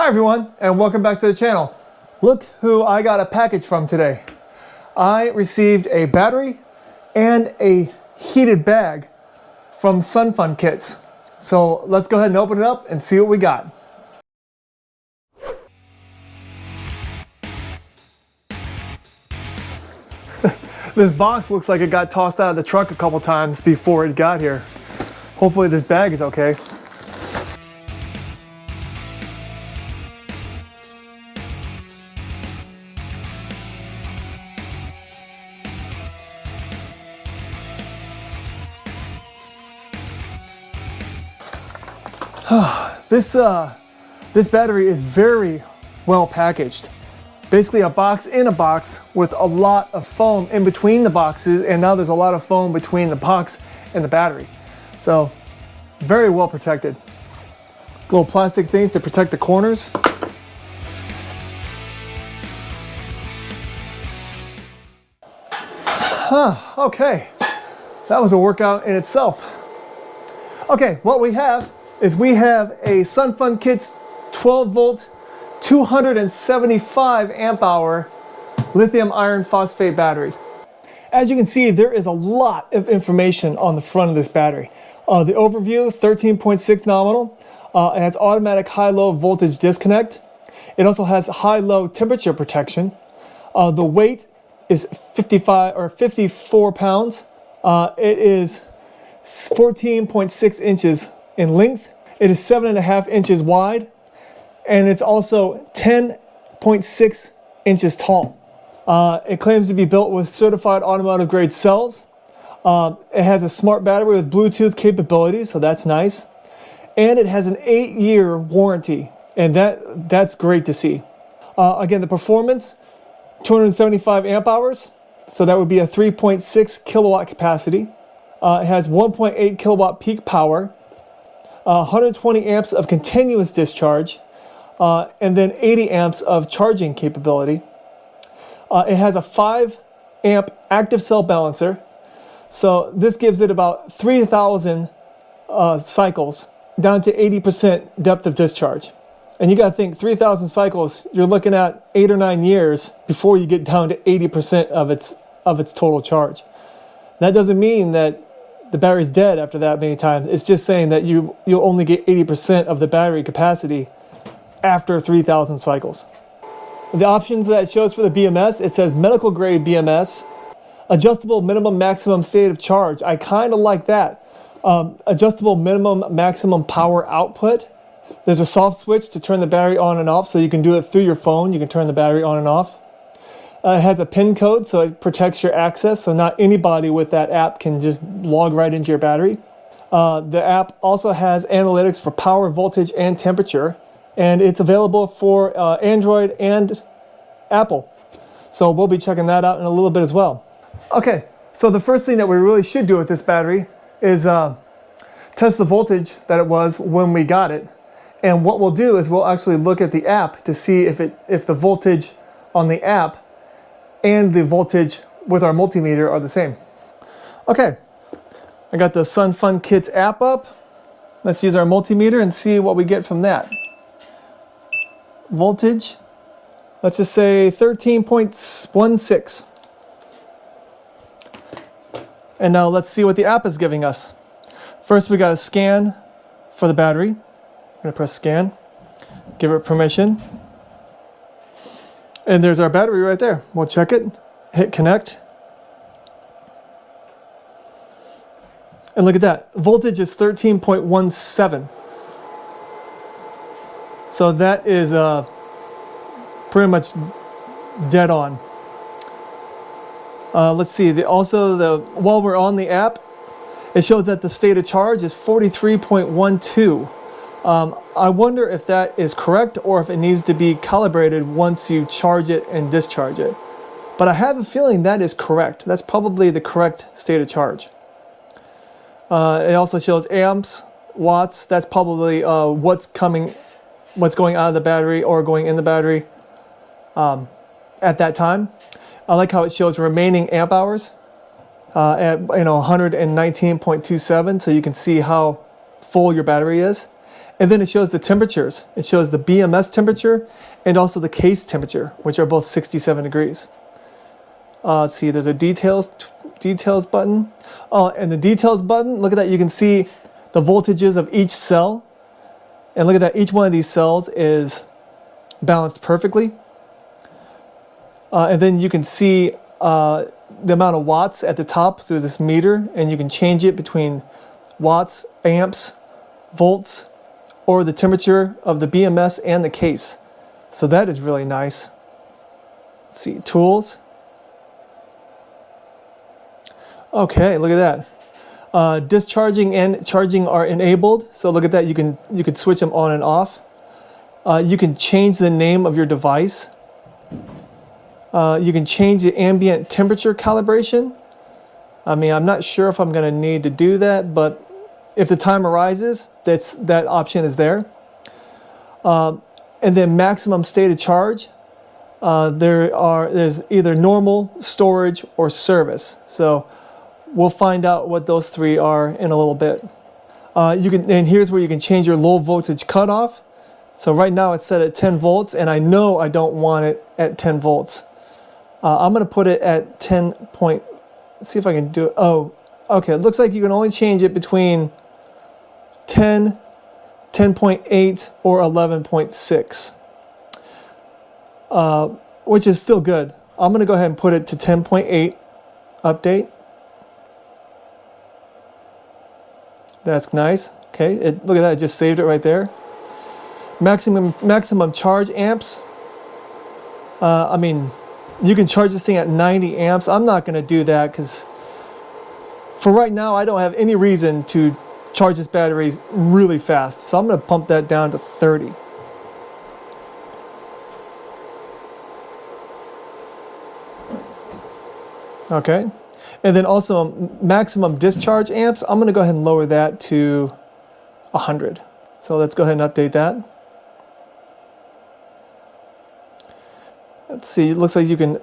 Hi everyone, and welcome back to the channel. Look who I got a package from today. I received a battery and a heated bag from SunFunKits. So let's go ahead and open it up and see what we got. This box looks like it got tossed out of the truck a couple times before it got here. Hopefully this bag is okay. This battery is very well packaged. Basically a box in a box with a lot of foam in between the boxes, and now there's a lot of foam between the box and the battery. So very well protected. Little plastic things to protect the corners. Okay, that was a workout in itself. Okay, what we have is we have a SunFunKits 12 volt 275 amp hour lithium iron phosphate battery. As you can see, there is a lot of information on the front of this battery. The overview, 13.6 nominal. It has automatic high-low voltage disconnect. It also has high-low temperature protection. The weight is 54 pounds. It is 14.6 inches in length. It is 7.5 inches wide, and it's also 10.6 inches tall. It claims to be built with certified automotive grade cells. It has a smart battery with Bluetooth capabilities, so that's nice. And it has an 8-year warranty, and that's great to see. Again, the performance, 275 amp hours, so that would be a 3.6 kilowatt capacity. It has 1.8 kilowatt peak power, 120 amps of continuous discharge, and then 80 amps of charging capability. It has a 5 amp active cell balancer, so this gives it about 3,000 cycles down to 80% depth of discharge. And you got to think, 3,000 cycles, you're looking at 8 or 9 years before you get down to 80% of its total charge. That doesn't mean that the battery's dead after that many times. It's just saying that you'll only get 80% of the battery capacity after 3,000 cycles. The options that it shows for the BMS, it says medical grade BMS, adjustable minimum maximum state of charge. I kind of like that. Adjustable minimum maximum power output. There's a soft switch to turn the battery on and off, so you can do it through your phone. You can turn the battery on and off. It has a PIN code, so it protects your access, so not anybody with that app can just log right into your battery. The app also has analytics for power, voltage, and temperature, and it's available for Android and Apple. So we'll be checking that out in a little bit as well. Okay, so the first thing that we really should do with this battery is test the voltage that it was when we got it. And what we'll do is we'll actually look at the app to see if the voltage on the app and the voltage with our multimeter are the same. Okay, I got the SunFunKits app up. Let's use our multimeter and see what we get from that. Voltage, let's just say 13.16. And now let's see what the app is giving us. First we got a scan for the battery. I'm gonna press scan, give it permission. And there's our battery right there. We'll check it, hit connect. And look at that, voltage is 13.17. So that is pretty much dead on. Let's see, while we're on the app, it shows that the state of charge is 43.12. I wonder if that is correct or if it needs to be calibrated once you charge it and discharge it. But I have a feeling that is correct. That's probably the correct state of charge. It also shows amps, watts. That's probably what's going out of the battery or going in the battery at that time. I like how it shows remaining amp hours at 119.27, so you can see how full your battery is. And then it shows the temperatures. It shows the BMS temperature and also the case temperature, which are both 67 degrees. Let's see, there's a details button. And the details button, look at that, you can see the voltages of each cell. And look at that, each one of these cells is balanced perfectly. And then you can see the amount of watts at the top through this meter, and you can change it between watts, amps, volts, or the temperature of the BMS and the case. So that is really nice. Let's see, tools. Okay, look at that. Discharging and charging are enabled. So look at that, you can switch them on and off. You can change the name of your device. You can change the ambient temperature calibration. I mean, I'm not sure if I'm going to need to do that, but if the time arises, that option is there. And then maximum state of charge. There's either normal, storage, or service. So we'll find out what those three are in a little bit. And here's where you can change your low voltage cutoff. So right now it's set at 10 volts, and I know I don't want it at 10 volts. I'm going to put it at 10 point. Let's see if I can do it. Oh, okay. It looks like you can only change it between 10, 10.8, or 11.6, which is still good. I'm going to go ahead and put it to 10.8. Update. That's nice. Okay. Look at that. I just saved it right there. Maximum charge amps. I mean, you can charge this thing at 90 amps. I'm not going to do that because for right now, I don't have any reason to charge this battery really fast. So I'm going to pump that down to 30. Okay. And then also maximum discharge amps. I'm going to go ahead and lower that to 100. So let's go ahead and update that. Let's see, it looks like you can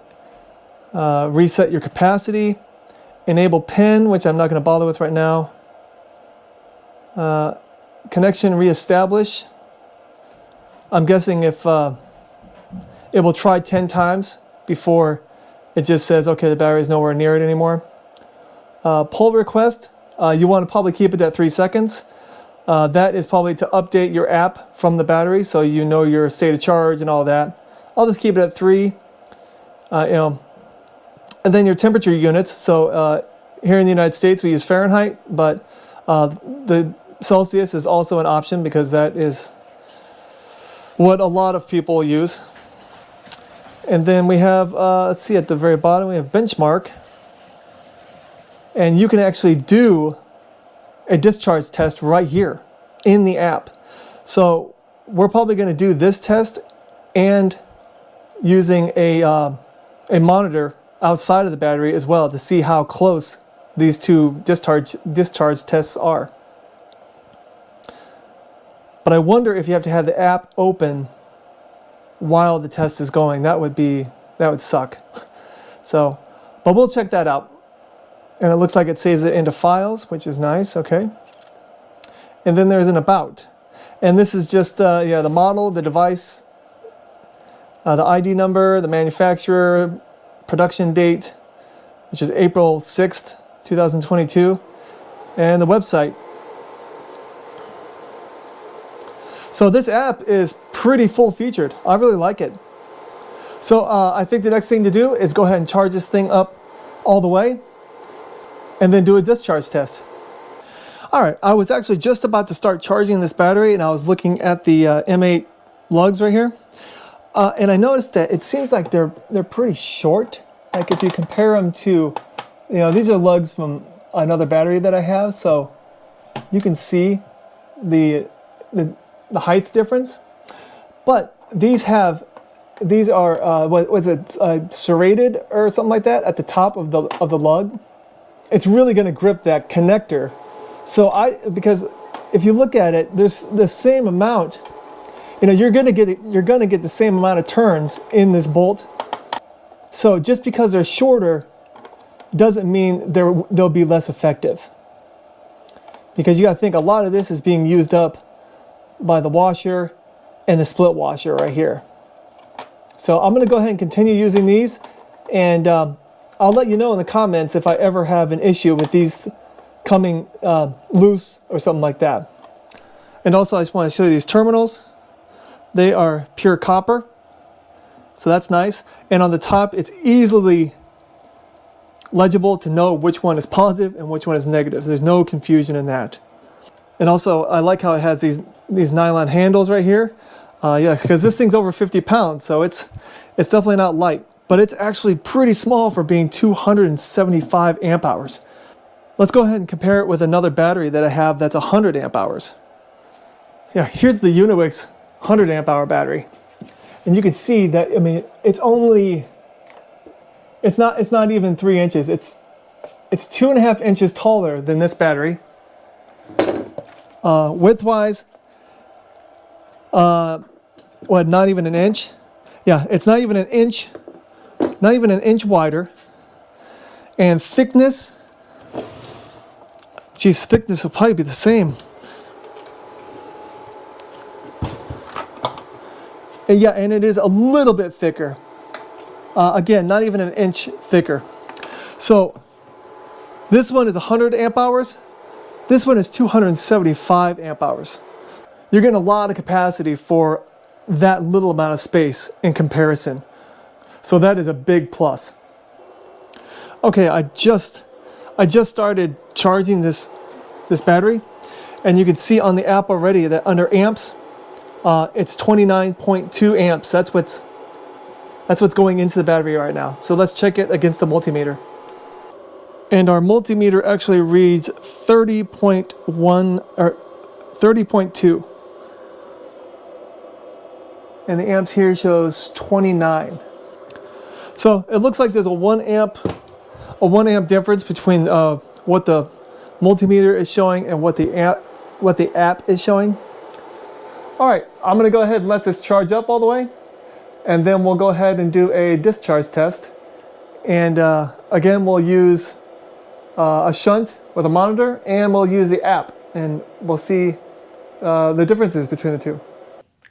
reset your capacity, enable PIN, which I'm not going to bother with right now. Connection reestablish. I'm guessing if it will try 10 times before it just says, okay, the battery is nowhere near it anymore. Pull request, you want to probably keep it at 3 seconds. That is probably to update your app from the battery so you know your state of charge and all that. I'll just keep it at 3, and then your temperature units. So here in the United States, we use Fahrenheit, but the Celsius is also an option because that is what a lot of people use. And then we have, let's see, at the very bottom, we have benchmark. And you can actually do a discharge test right here in the app. So we're probably going to do this test and using a monitor outside of the battery as well to see how close these two discharge tests are. But I wonder if you have to have the app open while the test is going. That would suck. So, but we'll check that out. And it looks like it saves it into files, which is nice. Okay. And then there's an about. And this is just the model, the device, the ID number, the manufacturer, production date, which is April 6th, 2022, and the website. So this app is pretty full-featured. I really like it. So I think the next thing to do is go ahead and charge this thing up all the way and then do a discharge test. All right, I was actually just about to start charging this battery, and I was looking at the M8 lugs right here. And I noticed that it seems like they're pretty short. Like if you compare them to, these are lugs from another battery that I have, so you can see the height difference. But these are serrated or something like that at the top of the lug. It's really going to grip that connector. So because if you look at it, there's the same amount. You're gonna get the same amount of turns in this bolt. So just because they're shorter doesn't mean they'll be less effective. Because you gotta think a lot of this is being used up by the washer and the split washer right here. So I'm going to go ahead and continue using these, and I'll let you know in the comments if I ever have an issue with these coming loose or something like that. And also I just want to show you these terminals. They are pure copper, so that's nice. And on the top it's easily legible to know which one is positive and which one is negative. There's no confusion in that. And also I like how it has these nylon handles right here. Yeah, because this thing's over 50 pounds, so it's definitely not light, but it's actually pretty small for being 275 amp hours. Let's go ahead and compare it with another battery that I have that's 100 amp hours. Yeah, here's the Uniwix 100 amp hour battery. And you can see that, I mean, it's not even 3 inches. It's 2.5 inches taller than this battery. Width-wise, what, not even an inch? Yeah, it's not even an inch wider. And thickness, geez, thickness will probably be the same. And yeah, and it is a little bit thicker. Again, not even an inch thicker. So this one is 100 amp hours. This one is 275 amp hours. You're getting a lot of capacity for that little amount of space in comparison. So that is a big plus. Okay, I just started charging this battery, and you can see on the app already that under amps, it's 29.2 amps. That's what's going into the battery right now. So let's check it against the multimeter. And our multimeter actually reads 30.1 or 30.2. And the amps here shows 29. So it looks like there's a 1 amp difference between what the multimeter is showing and what the app is showing. All right, I'm going to go ahead and let this charge up all the way, and then we'll go ahead and do a discharge test. And again, we'll use a shunt with a monitor, and we'll use the app, and we'll see the differences between the two.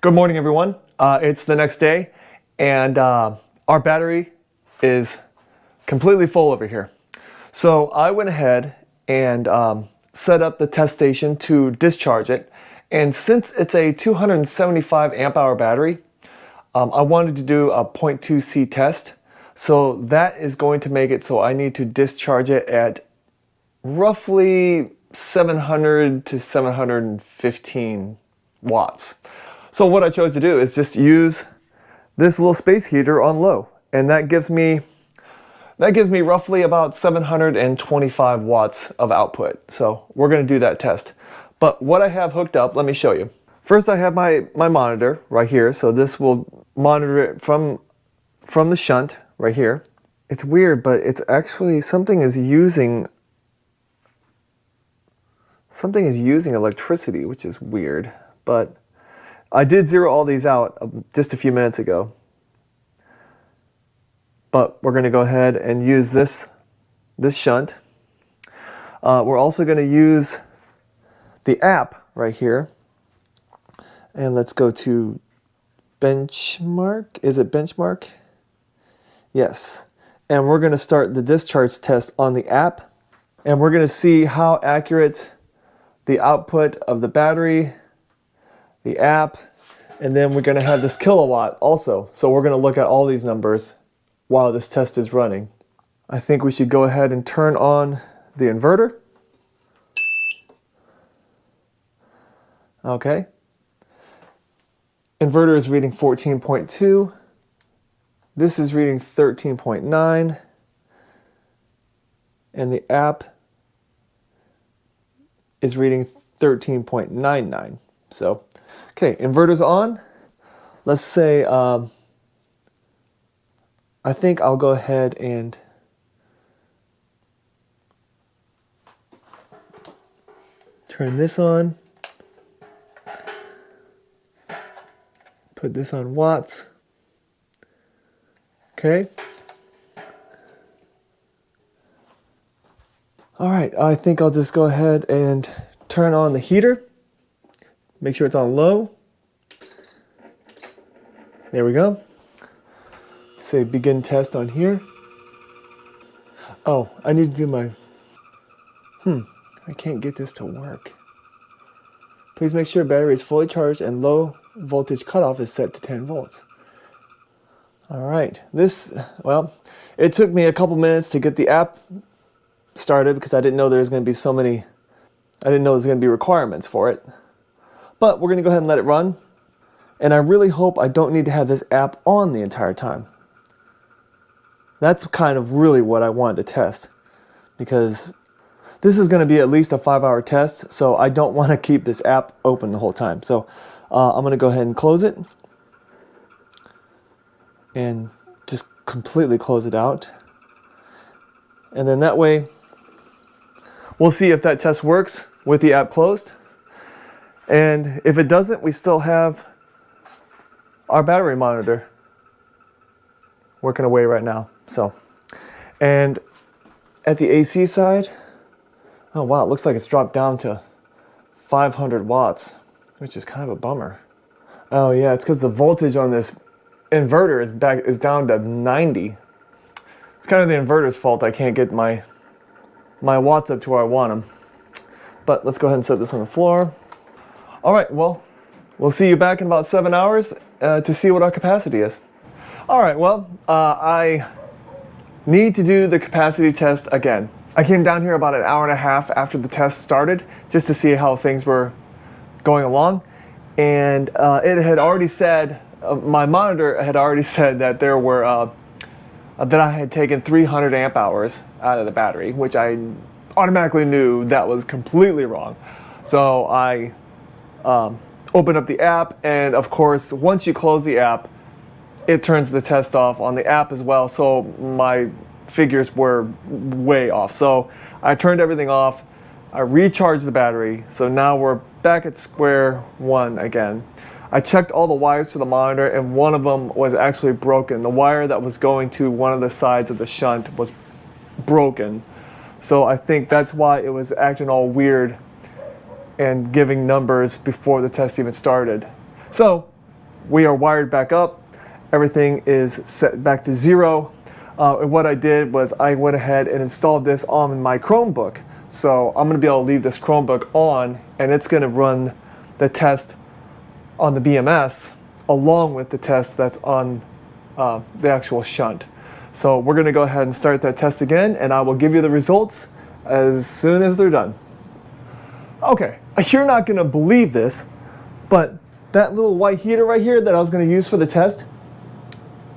Good morning, everyone. It's the next day, and our battery is completely full over here. So I went ahead and set up the test station to discharge it. And since it's a 275 amp hour battery, I wanted to do a 0.2C test. So that is going to make it so I need to discharge it at roughly 700 to 715 watts. So what I chose to do is just use this little space heater on low, and that gives me roughly about 725 watts of output. So we're going to do that test. But what I have hooked up, let me show you. First, I have my monitor right here. So this will monitor it from the shunt right here. It's weird, but it's actually something is using electricity, which is weird. But I did zero all these out just a few minutes ago. But we're going to go ahead and use this shunt. We're also going to use the app right here. And let's go to benchmark. Is it benchmark? Yes. And we're going to start the discharge test on the app. And we're going to see how accurate the output of the battery, the app, and then we're going to have this kilowatt also. So we're going to look at all these numbers while this test is running. I think we should go ahead and turn on the inverter. Okay. Inverter is reading 14.2. This is reading 13.9. And the app is reading 13.99. So, okay, inverter's on. Let's say, I think I'll go ahead and turn this on. Put this on watts. Okay. All right, I think I'll just go ahead and turn on the heater. Make sure it's on low. There we go. Say begin test on here. Oh, I need to do my... I can't get this to work. Please make sure battery is fully charged and low voltage cutoff is set to 10 volts. All right, well, it took me a couple minutes to get the app started because I didn't know there was going to be so many, I didn't know there was going to be requirements for it. But we're going to go ahead and let it run. And I really hope I don't need to have this app on the entire time. That's kind of really what I wanted to test, because this is going to be at least a 5-hour test, so I don't want to keep this app open the whole time. So I'm going to go ahead and close it and just completely close it out. And then that way we'll see if that test works with the app closed. And if it doesn't, we still have our battery monitor working away right now. So, and at the AC side, oh wow, it looks like it's dropped down to 500 watts, which is kind of a bummer. Oh yeah, it's because the voltage on this inverter is down to 90. It's kind of the inverter's fault I can't get my watts up to where I want them. But let's go ahead and set this on the floor. All right, well, we'll see you back in about 7 hours to see what our capacity is. All right, well, I need to do the capacity test again. I came down here about an hour and a half after the test started just to see how things were going along. And it had already said, my monitor had already said that there were, that I had taken 300 amp hours out of the battery, which I automatically knew that was completely wrong. So I opened up the app, and of course, once you close the app, it turns the test off on the app as well. So my figures were way off. So I turned everything off. I recharged the battery. So now we're back at square one again. I checked all the wires to the monitor, and one of them was actually broken. The wire that was going to one of the sides of the shunt was broken. So I think that's why it was acting all weird and giving numbers before the test even started. So we are wired back up. Everything is set back to 0. And what I did was I went ahead and installed this on my Chromebook. So I'm going to be able to leave this Chromebook on, and it's going to run the test on the BMS along with the test that's on the actual shunt. So we're going to go ahead and start that test again, and I will give you the results as soon as they're done. Okay, you're not going to believe this, but that little white heater right here that I was going to use for the test,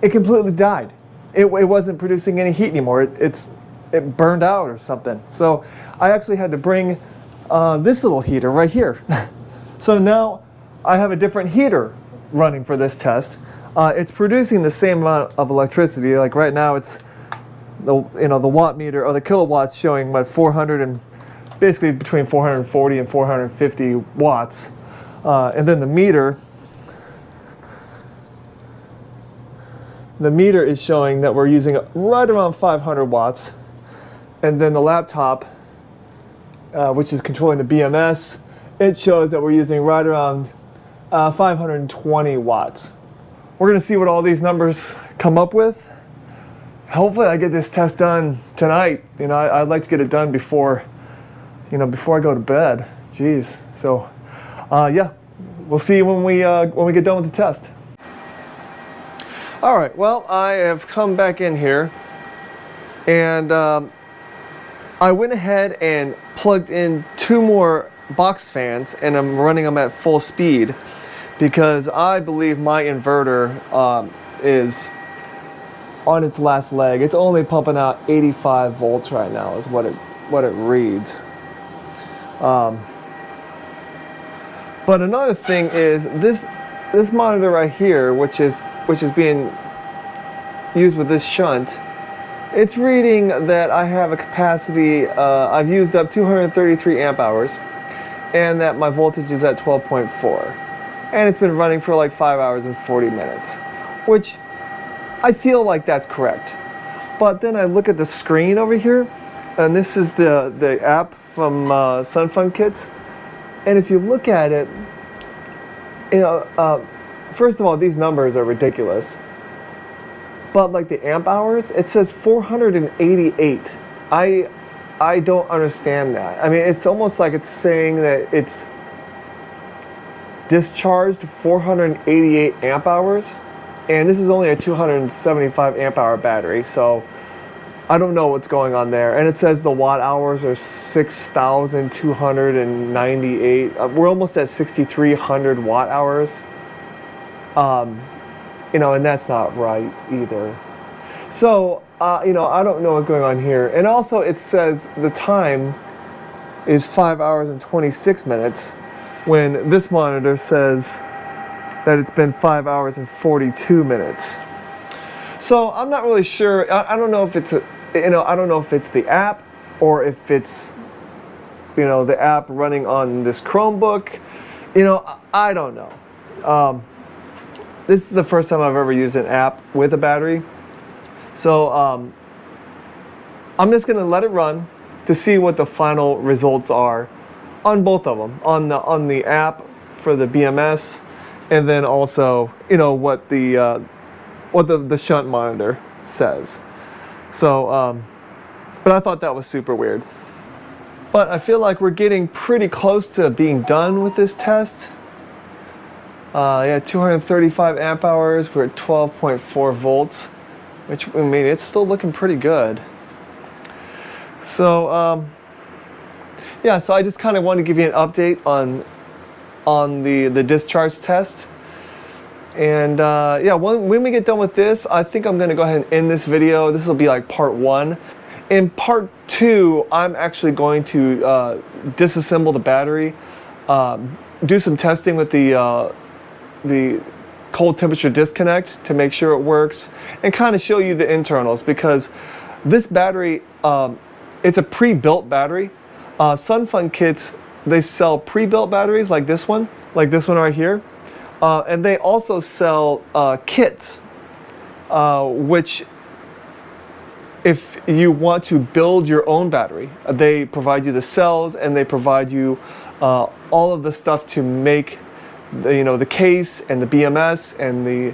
it completely died. It wasn't producing any heat anymore. It burned out or something. So I actually had to bring this little heater right here. So now I have a different heater running for this test. It's producing the same amount of electricity. Like right now, it's the watt meter or the kilowatts showing about 400 and basically between 440 and 450 watts, and then the meter is showing that we're using right around 500 watts, and then the laptop, which is controlling the BMS, it shows that we're using right around 520 watts. We're going to see what all these numbers come up with. Hopefully I get this test done tonight. I'd like to get it done before I go to bed. Jeez. So, yeah, we'll see when we get done with the test. All right. Well, I have come back in here, and I went ahead and plugged in 2 more box fans, and I'm running them at full speed because I believe my inverter is on its last leg. It's only pumping out 85 volts right now is what it reads. But another thing is this monitor right here, which is being used with this shunt, it's reading that I have a capacity, I've used up 233 amp hours, and that my voltage is at 12.4. And it's been running for like 5 hours and 40 minutes, which I feel like that's correct. But then I look at the screen over here, and this is the app from SunFunKits, and if you look at it, You know, first of all, these numbers are ridiculous. But like the amp hours, it says 488. I don't understand that. I mean, it's almost like it's saying that it's discharged 488 amp hours, and this is only a 275 amp hour battery, so I don't know what's going on there. And it says the watt hours are 6,298. We're almost at 6,300 watt hours. You know, and that's not right either. So, you know, I don't know what's going on here. And also it says the time is 5 hours and 26 minutes when this monitor says that it's been 5 hours and 42 minutes. So I'm not really sure. I don't know if it's I don't know if it's the app or if it's, you know, the app running on this Chromebook. You know, I don't know. This is the first time I've ever used an app with a battery. So I'm just gonna let it run to see what the final results are on both of them, on the app for the BMS, and then also, you know, what the shunt monitor says. So, but I thought that was super weird. But I feel like we're getting pretty close to being done with this test. Yeah, 235 amp hours. We're at 12.4 volts, which, I mean, it's still looking pretty good. So, yeah, so I just kind of want to give you an update on the discharge test. And yeah, when we get done with this, I think I'm going to go ahead and end this video. This will be like part 1. In part 2, I'm actually going to disassemble the battery, do some testing with the cold temperature disconnect to make sure it works, and kind of show you the internals, because this battery, it's a pre-built battery. SunFunKits, they sell pre-built batteries like this one right here. And they also sell kits, which, if you want to build your own battery, they provide you the cells and they provide you all of the stuff to make the case and the BMS and the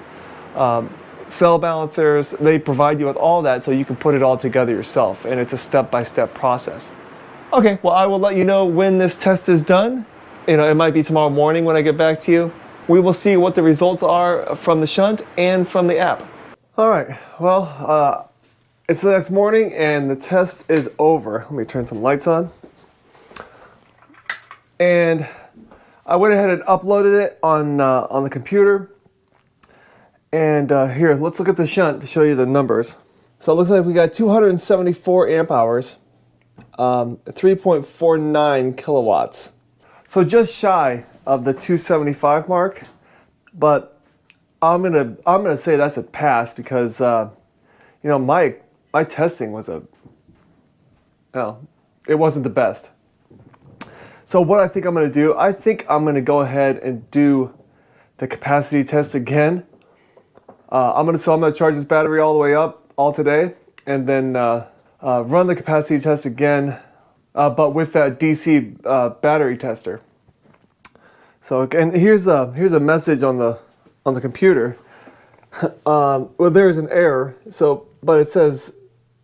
cell balancers. They provide you with all that so you can put it all together yourself, and it's a step-by-step process. Okay, well, I will let you know when this test is done. You know, it might be tomorrow morning when I get back to you. We will see what the results are from the shunt and from the app. All right, well, it's the next morning and the test is over. Let me turn some lights on. And I went ahead and uploaded it on the computer. And here, let's look at the shunt to show you the numbers. So it looks like we got 274 amp hours, 3.49 kilowatts. So just shy of the 275 mark, but I'm gonna say that's a pass, because you know, my testing was it wasn't the best. So what I think I'm gonna do, I think I'm gonna go ahead and do the capacity test again. I'm gonna charge this battery all the way up all today, and then run the capacity test again, but with that DC battery tester. So, and here's a message on the computer. Well, there's an error. So, but it says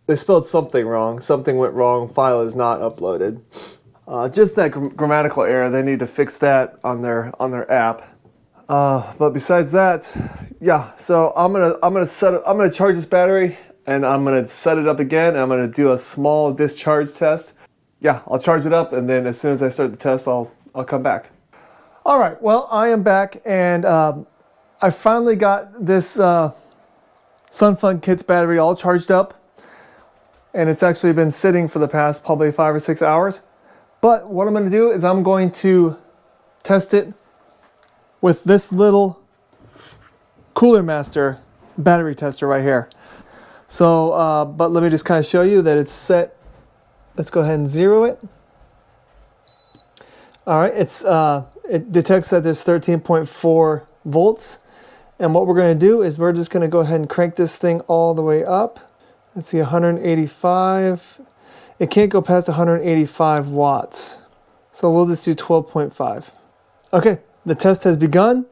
they spelled something wrong. Something went wrong. File is not uploaded. Just that grammatical error. They need to fix that on their app. But besides that, yeah. So I'm gonna charge this battery, and I'm gonna set it up again. And I'm gonna do a small discharge test. Yeah, I'll charge it up, and then as soon as I start the test, I'll come back. All right, well, I am back, and I finally got this SunFunKits battery all charged up, and it's actually been sitting for the past probably 5 or 6 hours. But what I'm going to do is I'm going to test it with this little Cooler Master battery tester right here. So, but let me just kind of show you that it's set. Let's go ahead and zero it. All right, it detects that there's 13.4 volts. And what we're going to do is we're just going to go ahead and crank this thing all the way up. Let's see, 185. It can't go past 185 watts. So we'll just do 12.5. Okay, the test has begun.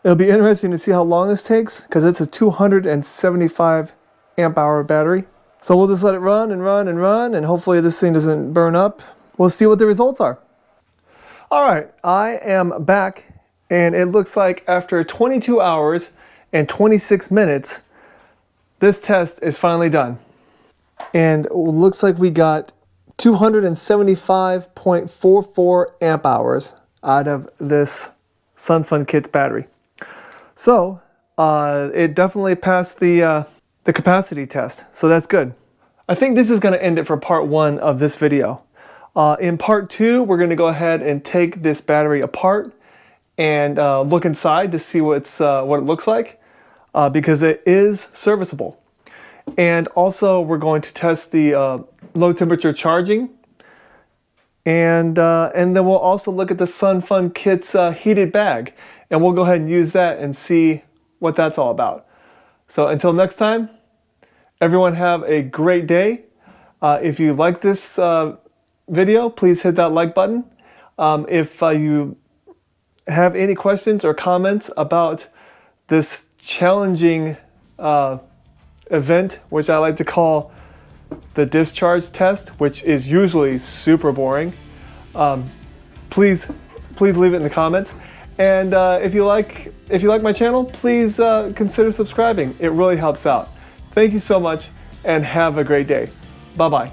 It'll be interesting to see how long this takes because it's a 275 amp hour battery. So we'll just let it run and run and run, and hopefully this thing doesn't burn up. We'll see what the results are. All right, I am back, and it looks like after 22 hours and 26 minutes, this test is finally done. And it looks like we got 275.44 amp hours out of this SunFunKits battery. So it definitely passed the capacity test, so that's good. I think this is going to end it for part 1 of this video. In part 2, we're going to go ahead and take this battery apart and look inside to see what it looks like, because it is serviceable. And also we're going to test the low temperature charging, and then we'll also look at the SunFunKits heated bag, and we'll go ahead and use that and see what that's all about. So until next time, everyone have a great day. If you like this video, please hit that like button. If you have any questions or comments about this challenging event, which I like to call the discharge test, which is usually super boring, please leave it in the comments. And if you like my channel, please consider subscribing. It really helps out. Thank you so much, and have a great day. Bye-bye.